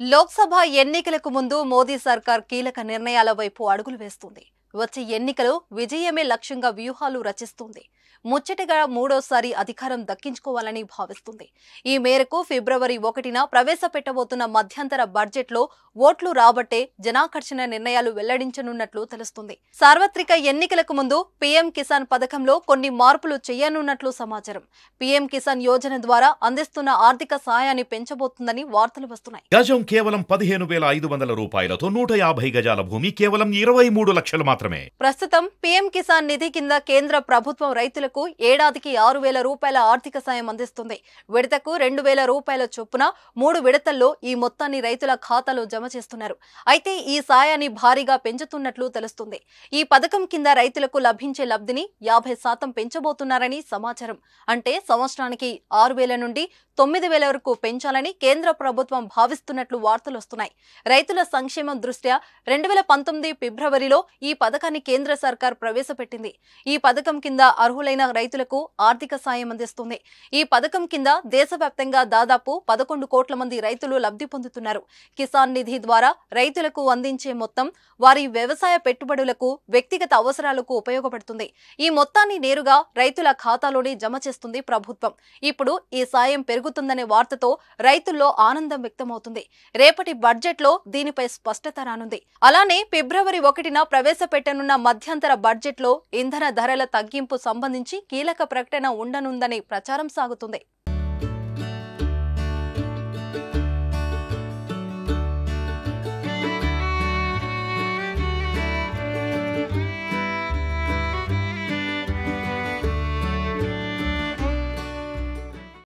లోక్సభ ఎన్నికలకు ముందు మోదీ సర్కార్ కీలక నిర్ణయాల వైపు అడుగులు వేస్తుంది. వచ్చే ఎన్నికలు విజయమే లక్ష్యంగా వ్యూహాలు రచిస్తుంది. ముచ్చటగా మూడోసారి అధికారం దక్కించుకోవాలని భావిస్తుంది. ఈ మేరకు ఫిబ్రవరి 1న ప్రవేశపెట్టబోతున్న మధ్యంతర బడ్జెట్లో ఓట్లు రాబట్టే జనాకర్షణ నిర్ణయాలు వెల్లడించనున్నట్లు తెలుస్తుంది. సార్వత్రిక ఎన్నికలకు ముందు పీఎం కిసాన్ పథకంలో కొన్ని మార్పులు చేయనున్నట్లు సమాచారం. పీఎం కిసాన్ యోజన ద్వారా అందిస్తున్న ఆర్థిక సహాయాన్ని పెంచబోతుందని వార్తలు వస్తున్నాయి. గజం కేవలం 15,500 రూపాయలతో 150 గజాల భూమి కేవలం 23 లక్షలు మాత్రమే. ప్రస్తుతం పీఎం కిసాన్ నిధి కింద కేంద్ర ప్రభుత్వం రైతులకు ఏడాదికి 6,000 రూపాయల ఆర్థిక సాయం అందిస్తుంది. విడతకు 2,000 రూపాయల చొప్పున 3 విడతల్లో ఈ మొత్తాన్ని రైతుల ఖాతాలో జమ చేస్తున్నారు. అయితే ఈ సాయాన్ని భారీగా పెంచుతున్నట్లు తెలుస్తుంది. ఈ పథకం కింద రైతులకు లభించే లబ్ధిని 50% పెంచబోతున్నారని సమాచారం. అంటే సంవత్సరానికి 6,000 నుండి 9,000 వరకు పెంచాలని కేంద్ర ప్రభుత్వం భావిస్తున్నట్లు వార్తలు వస్తున్నాయి. రైతుల సంక్షేమం దృష్ట్యా 2019 ఫిబ్రవరిలో ఈ పథకాన్ని కేంద్ర సర్కార్ ప్రవేశపెట్టింది. ఈ పథకం కింద అర్హులైన రైతులకు ఆర్థిక సాయం అందిస్తుంది. ఈ పథకం కింద దేశవ్యాప్తంగా దాదాపు 11 కోట్ల మంది రైతులు లబ్ధి పొందుతున్నారు. కిసాన్ నిధి ద్వారా రైతులకు అందించే మొత్తం వారి వ్యవసాయ పెట్టుబడులకు, వ్యక్తిగత అవసరాలకు ఉపయోగపడుతుంది. ఈ మొత్తాన్ని నేరుగా రైతుల ఖాతాలోనే జమ చేస్తుంది ప్రభుత్వం. ఇప్పుడు ఈ సాయం పెరుగుతుందనే వార్తతో రైతుల్లో ఆనందం వ్యక్తమవుతుంది. రేపటి బడ్జెట్లో దీనిపై స్పష్టత రానుంది. అలానే ఫిబ్రవరి 1న ప్రవేశపెట్టనున్న మధ్యంతర బడ్జెట్లో ఇంధన ధరల తగ్గింపు సంబంధించి కీలక ప్రకటన ఉండనుందనే ప్రచారం సాగుతుంది.